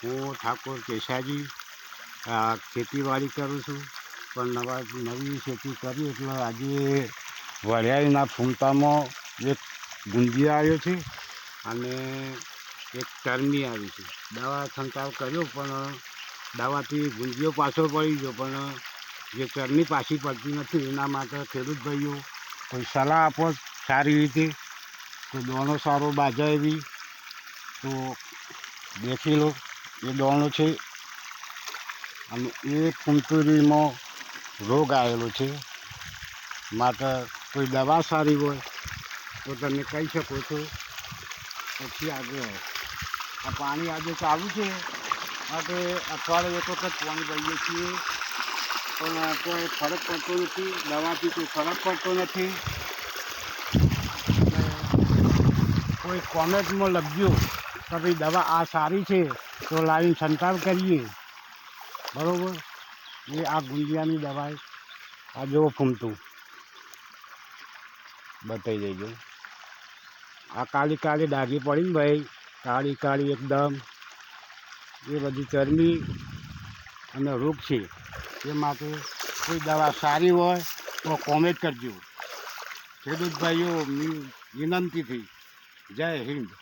હું ઠાકોર કેશાજી ખેતીવાડી કરું છું, પણ નવી ખેતી કરી એટલે આજે વરિયાળીના ફૂમતામાં એક ગુંજી આવ્યો છે અને એક ટર્મી આવી છે. દવા છંટકાવ કર્યો પણ દવાથી ગુંજીઓ પાછો પડી ગયો, પણ જે ટર્મી પાછી પડતી નથી. એના માટે ખેડૂત ભાઈઓ કોઈ સલાહ આપો સારી રીતે, તો દોણો સારો બાજે એવી તો દેખી લો. એ દોણો છે અને એ ફૂમતુરીમાં રોગ આવેલો છે, માટે કોઈ દવા સારી હોય તો તમે કહી શકો છો. પછી આગળ આ પાણી આજે ચાલુ છે, માટે અઠવાડિયે એક વખત પાણી ભરીએ છીએ, પણ કોઈ ફરક પડતો નથી. દવાથી કોઈ ફરક પડતો નથી. કોઈ કોમેન્ટમાં લખજો કે ભાઈ દવા આ સારી છે તો લાવીને છંટકાવ કરીએ, બરાબર. એ આ ગુંજિયાની દવા આ જેવો ફૂમતું બતાવી દેજો. આ કાળી કાળી ડાઘી પડીને ભાઈ, કાળી કાળી એકદમ, એ બધી ચરબી અને રોગ છે. એ માટે કોઈ દવા સારી હોય તો કોમેન્ટ કરજો ખેડૂત ભાઈઓ, વિનંતીથી. જય હિન્દ.